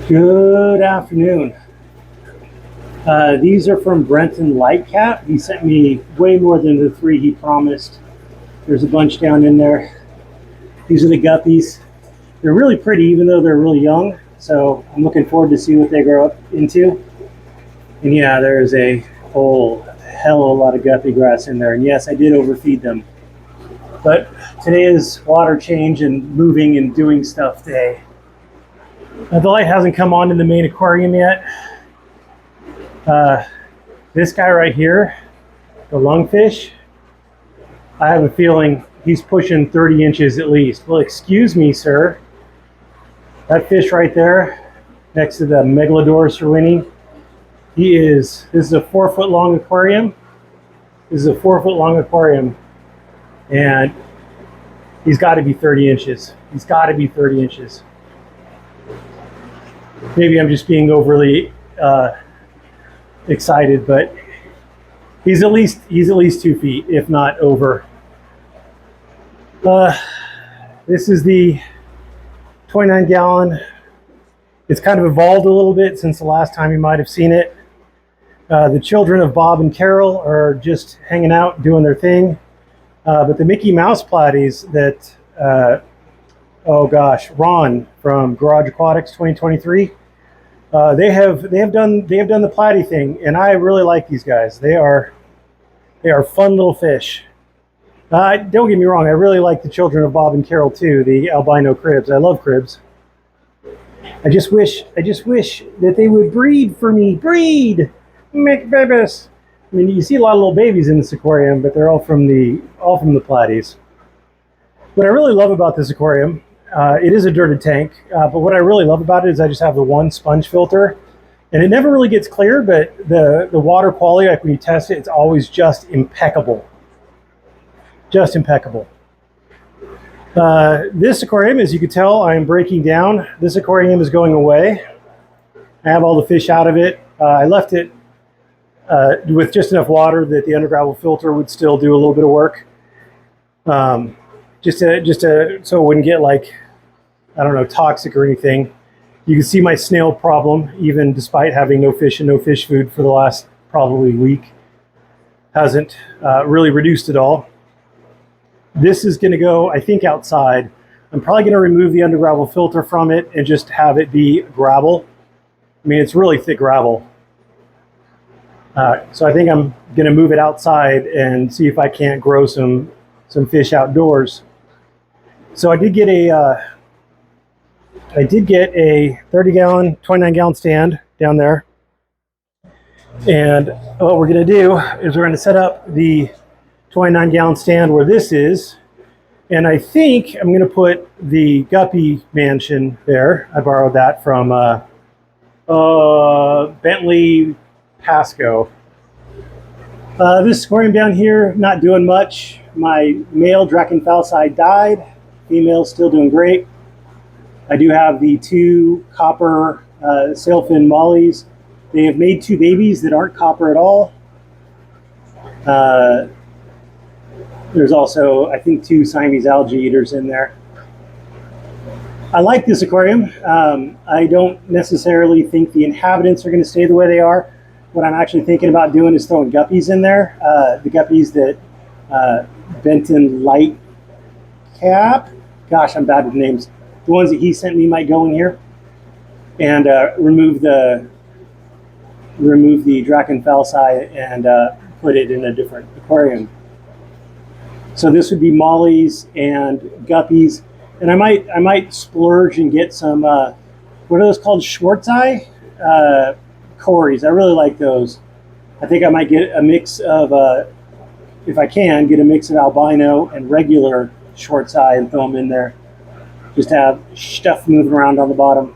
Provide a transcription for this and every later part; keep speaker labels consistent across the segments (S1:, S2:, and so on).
S1: Good afternoon. These are from Brenton Lightcap. He sent me way more than the three he promised. There's a bunch down in there. These are the Guppies. They're really pretty even though they're really young, so I'm looking forward to see what they grow up into. And yeah, there's a whole hell of a lot of guppy grass in there. And yes, I did overfeed them. But today is water change and moving and doing stuff day. The light hasn't come on in the main aquarium yet. This guy right here, the lungfish, I have a feeling he's pushing 30 inches at least. Well, excuse me, sir. That fish right there, next to the Megalodor Cerwini, this is a 4-foot long aquarium. This is a 4-foot long aquarium, and he's got to be 30 inches. He's got to be 30 inches. Maybe I'm just being overly excited, but he's at least 2 feet, if not over. This is the 29-gallon. It's kind of evolved a little bit since the last time you might have seen it. The children of Bob and Carol are just hanging out, doing their thing. But the Mickey Mouse Platies that, Ron from Garage Aquatics 2023, they have done the platy thing, and I really like these guys. They are fun little fish. Don't get me wrong, I really like the children of Bob and Carol too, the albino cribs. I love cribs. I just wish that they would breed for me. Breed! Make babies! I mean, you see a lot of little babies in this aquarium, but they're all from the platies. What I really love about this aquarium, it is a dirted tank, but what I really love about it is I just have the one sponge filter, and it never really gets clear, but the water quality, like when you test it, it's always just impeccable. Just impeccable. This aquarium, as you can tell, I am breaking down. This aquarium is going away. I have all the fish out of it. I left it with just enough water that the undergravel filter would still do a little bit of work. So it wouldn't get, like, I don't know, toxic or anything. You can see my snail problem, even despite having no fish and no fish food for the last probably week, hasn't really reduced at all. This is going to go, I think, outside. I'm probably going to remove the undergravel filter from it and just have it be gravel. I mean, it's really thick gravel. So I think I'm going to move it outside and see if I can't grow some fish outdoors. So I did get a 30-gallon, 29-gallon stand down there. And what we're going to do is we're going to set up the 29-gallon stand where this is. And I think I'm going to put the Guppy mansion there. I borrowed that from Bentley Pasco. This aquarium down here, not doing much. My male Draken Falsai died. Female still doing great. I do have the 2 copper sailfin mollies. They have made 2 babies that aren't copper at all. There's also, I think, 2 Siamese algae eaters in there. I like this aquarium. I don't necessarily think the inhabitants are going to stay the way they are. What I'm actually thinking about doing is throwing guppies in there. The guppies that Benton Lightcap, gosh, I'm bad with names. The ones that he sent me might go in here, and remove the Draken Falsai and put it in a different aquarium. So this would be mollies and guppies, and I might splurge and get some what are those called, Schwarzai cories. I really like those. I think I might get a mix of if I can get a mix of albino and regular Schwarzai and throw them in there. Just have stuff moving around on the bottom.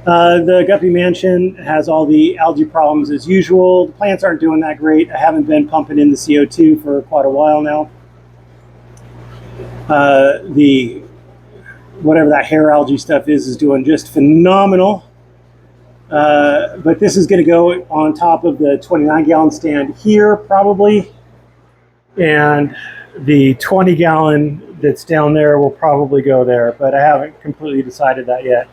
S1: The Guppy mansion has all the algae problems as usual. The plants aren't doing that great. I haven't been pumping in the CO2 for quite a while now. The whatever that hair algae stuff is doing just phenomenal. But this is going to go on top of the 29-gallon stand here probably, and the 20-gallon that's down there will probably go there, but I haven't completely decided that yet.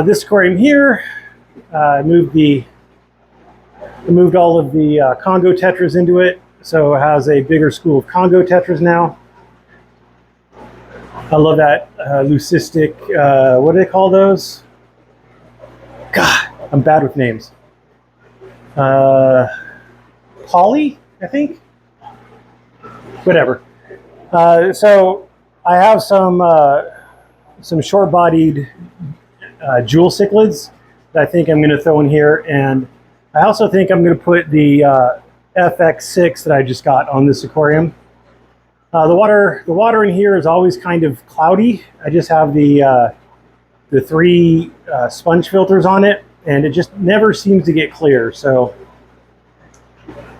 S1: This aquarium here, I moved all of the Congo Tetras into it, so it has a bigger school of Congo Tetras now. I love that leucistic, what do they call those? God, I'm bad with names. Poly, I think? Whatever. So I have some short-bodied jewel cichlids that I think I'm going to throw in here, and I also think I'm going to put the FX6 that I just got on this aquarium. The water in here is always kind of cloudy. I just have the 3 sponge filters on it, and it just never seems to get clear. So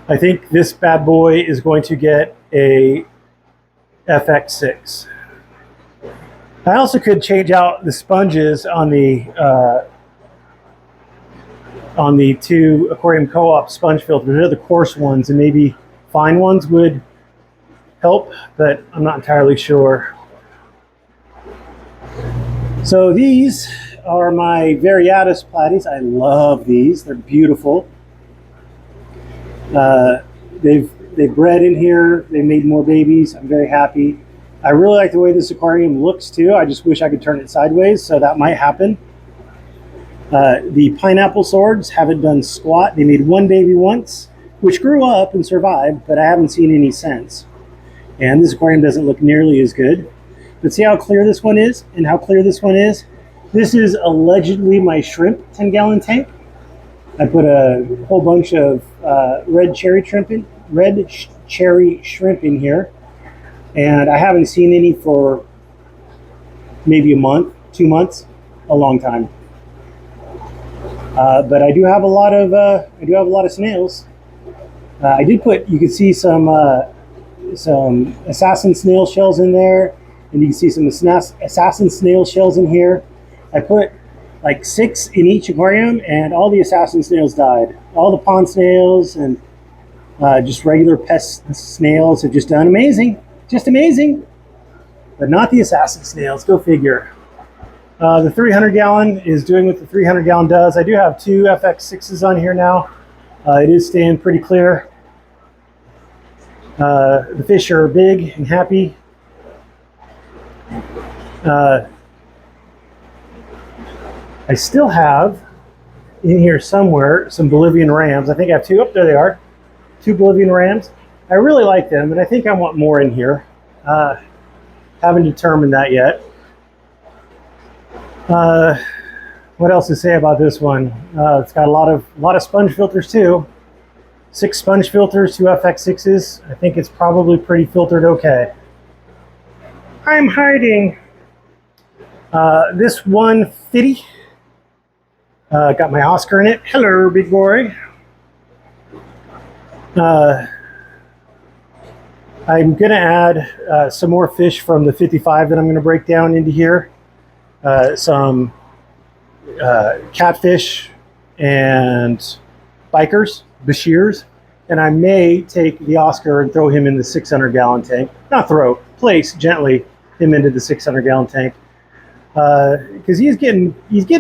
S1: I think this bad boy is going to get a FX6. I also could change out the sponges on the 2 Aquarium Co-op sponge filters. They're the coarse ones, and maybe fine ones would help, but I'm not entirely sure. So these are my Variatis Platies. I love these. They're beautiful. They've bred in here. They made more babies. I'm very happy. I really like the way this aquarium looks too. I just wish I could turn it sideways, so that might happen. The pineapple swords haven't done squat. They made 1 baby once, which grew up and survived, but I haven't seen any since. And this aquarium doesn't look nearly as good. But see how clear this one is and how clear this one is? This is allegedly my shrimp 10-gallon tank. I put a whole bunch of red cherry shrimp in here, and I haven't seen any for maybe a month, 2 months, a long time. But I do have a lot of snails. I did put, you can see some assassin snail shells in there, and you can see some assassin snail shells in here. I put like 6 in each aquarium, and all the assassin snails died. All the pond snails and just regular pest snails have just done amazing, just amazing, but not the assassin snails. Go figure. The 300-gallon is doing what the 300-gallon does. I do have 2 FX6s on here now. It is staying pretty clear. The fish are big and happy. I still have in here somewhere some Bolivian rams. I think I have 2. Oh, there they are. 2 Bolivian rams. I really like them, and I think I want more in here. Haven't determined that yet. What else to say about this one? It's got a lot of sponge filters too. 6 sponge filters, 2 FX6s. I think it's probably pretty filtered okay. I'm hiding. This one fitty. Got my Oscar in it. Hello, big boy. I'm going to add some more fish from the 55 that I'm going to break down into here. Some catfish and bikers, Bashirs, and I may take the Oscar and throw him in the 600-gallon tank. Not throw, place gently him into the 600-gallon tank. Because he's getting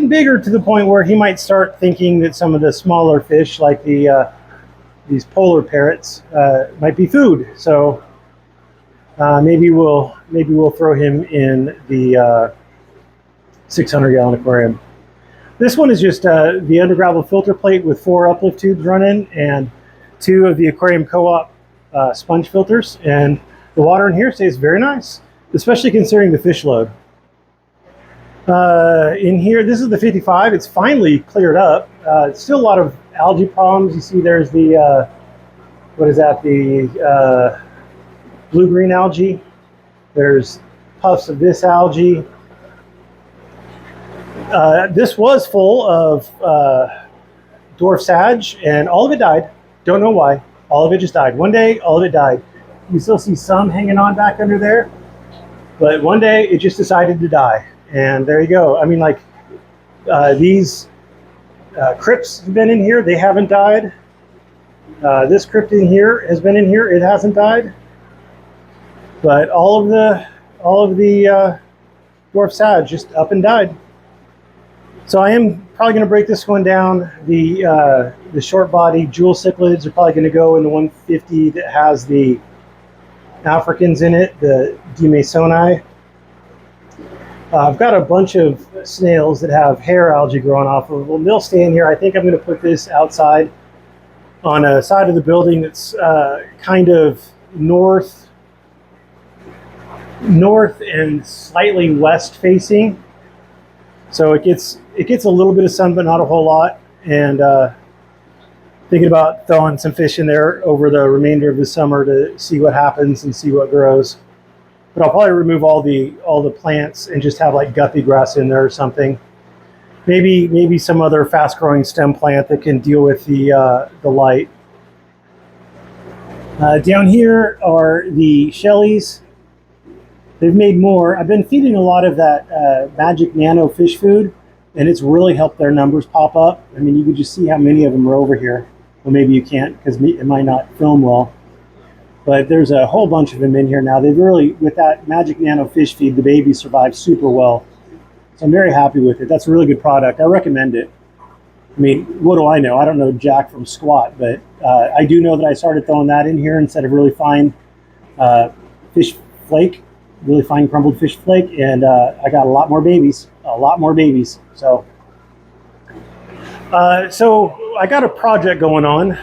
S1: bigger to the point where he might start thinking that some of the smaller fish, like these polar parrots, might be food. So maybe we'll throw him in the 600-gallon aquarium. This one is just the under-gravel filter plate with 4 uplift tubes running and 2 of the Aquarium Co-op sponge filters, and the water in here stays very nice, especially considering the fish load. In here, this is the 55. It's finally cleared up. It's still a lot of algae problems. You see there's the, what is that, the blue-green algae. There's puffs of this algae. This was full of dwarf sage, and all of it died. Don't know why. All of it just died. One day, all of it died. You still see some hanging on back under there, but one day it just decided to die. And there you go. I mean, like, these crypts have been in here. They haven't died. This crypt in here has been in here. It hasn't died. But all of the dwarf sage just up and died. So I am probably going to break this one down. The short body jewel cichlids are probably going to go in the 150 that has the Africans in it, the Demasoni. I've got a bunch of snails that have hair algae growing off of them. They'll stay in here. I think I'm going to put this outside on a side of the building that's kind of north and slightly west facing. So it gets a little bit of sun, but not a whole lot. And thinking about throwing some fish in there over the remainder of the summer to see what happens and see what grows. But I'll probably remove all the plants and just have like guppy grass in there or something. Maybe some other fast-growing stem plant that can deal with the light. Down here are the shellies. They've made more. I've been feeding a lot of that magic nano fish food, and it's really helped their numbers pop up. I mean, you can just see how many of them are over here. Well, maybe you can't because it might not film well. But there's a whole bunch of them in here now. They've really, with that magic nano fish feed, the babies survive super well. So I'm very happy with it. That's a really good product. I recommend it. I mean, what do I know? I don't know jack from squat, but I do know that I started throwing that in here instead of really fine fish flake, really fine crumbled fish flake, and I got a lot more babies. So I got a project going on.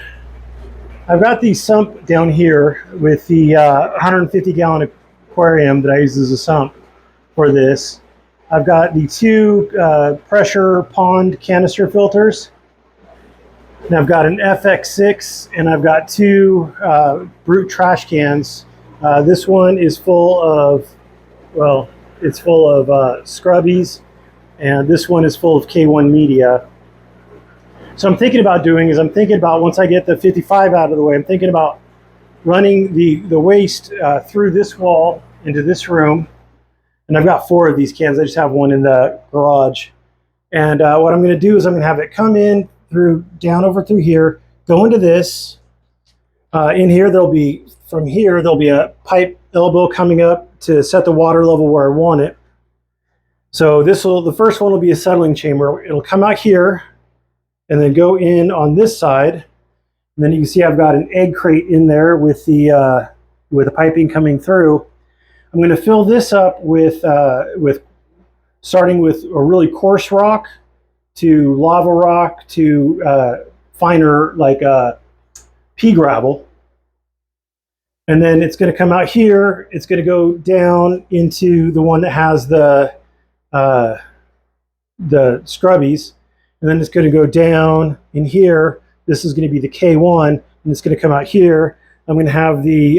S1: I've got the sump down here with the 150-gallon aquarium that I use as a sump for this. I've got the two pressure pond canister filters. And I've got an FX6, and I've got two brute trash cans. This one is full of, well, it's full of scrubbies, and this one is full of K1 media. So I'm thinking about once I get the 55 out of the way, I'm thinking about running the waste through this wall into this room. And I've got 4 of these cans. I just have one in the garage. And what I'm going to do is I'm going to have it come in down over through here, go into this. In here, there'll be a pipe elbow coming up to set the water level where I want it. So the first one will be a settling chamber. It'll come out here and then go in on this side. And then you can see I've got an egg crate in there with the piping coming through. I'm going to fill this up with starting with a really coarse rock to lava rock to finer like pea gravel. And then it's going to come out here. It's going to go down into the one that has the scrubbies. And then it's going to go down in here. This is going to be the K1, and it's going to come out here. I'm going to have the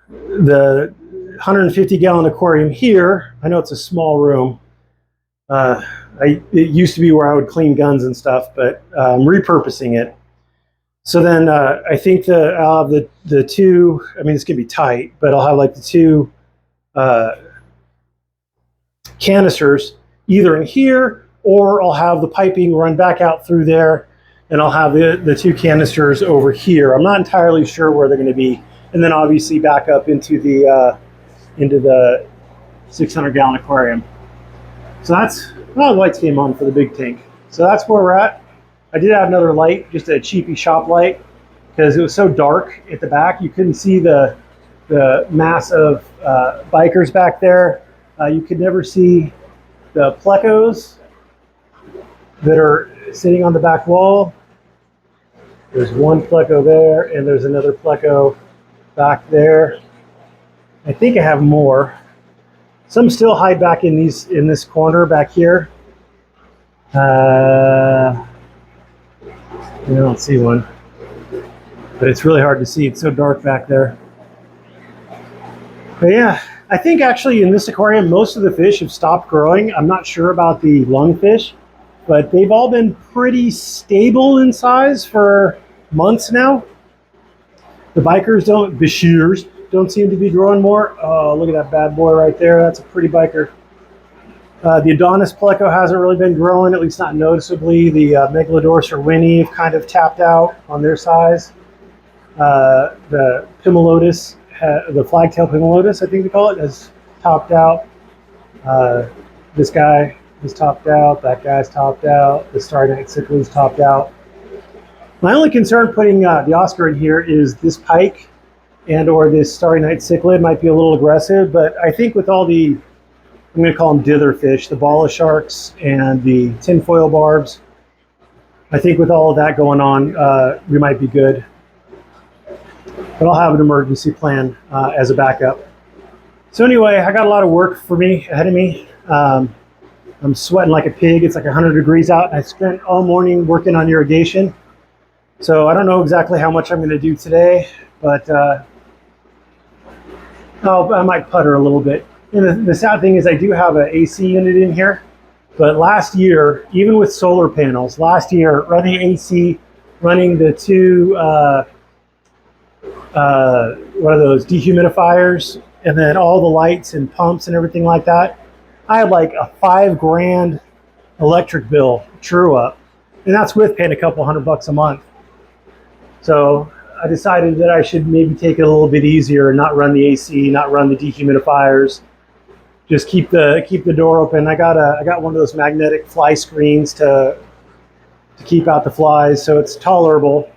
S1: 150-gallon aquarium here. I know it's a small room. It used to be where I would clean guns and stuff, but I'm repurposing it. So then I think I'll have the two, I mean, it's going to be tight, but I'll have like the two canisters either in here, or I'll have the piping run back out through there, and I'll have the two canisters over here. I'm not entirely sure where they're going to be. And then obviously back up into the 600-gallon aquarium. So that's, well, the lights came on for the big tank. So that's where we're at. I did add another light, just a cheapy shop light, because it was so dark at the back. You couldn't see the mass of bikers back there. You could never see the plecos that are sitting on the back wall. There's one pleco there, and there's another pleco back there. I think I have more. Some still hide back in this corner back here. I don't see one, but it's really hard to see. It's so dark back there. But yeah, I think actually in this aquarium, most of the fish have stopped growing. I'm not sure about the lungfish, but they've all been pretty stable in size for months now. The Bashirs don't seem to be growing more. Oh, look at that bad boy right there. That's a pretty biker. The Adonis pleco hasn't really been growing, at least not noticeably. The Megalodorus or Winnie have kind of tapped out on their size. The Pimelotus, the flagtail Pimelotus, I think they call it, has topped out. This guy is topped out. That guy's topped out. The Starry Night Cichlid is topped out. My only concern putting the Oscar in here is this pike and or this Starry Night Cichlid might be a little aggressive, but I think with all the, I'm going to call them dither fish, the bala sharks and the tinfoil barbs, I think with all of that going on, we might be good. But I'll have an emergency plan as a backup. So anyway, I got a lot of work for me ahead of me. I'm sweating like a pig. It's like 100 degrees out. I spent all morning working on irrigation. So I don't know exactly how much I'm going to do today, but I might putter a little bit. And the sad thing is I do have an AC unit in here. But last year, even with solar panels, last year running AC, running the two, what are those, dehumidifiers, and then all the lights and pumps and everything like that, I had like a $5,000 electric bill true up. And that's with paying a couple $100 a month. So I decided that I should maybe take it a little bit easier and not run the AC, not run the dehumidifiers. Just keep the door open. I got one of those magnetic fly screens to keep out the flies, so it's tolerable.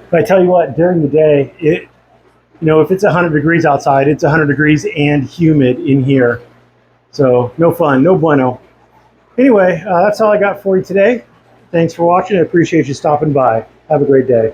S1: But I tell you what, during the day, if it's 100 degrees outside, it's 100 degrees and humid in here. So no fun, no bueno. Anyway, that's all I got for you today. Thanks for watching. I appreciate you stopping by. Have a great day.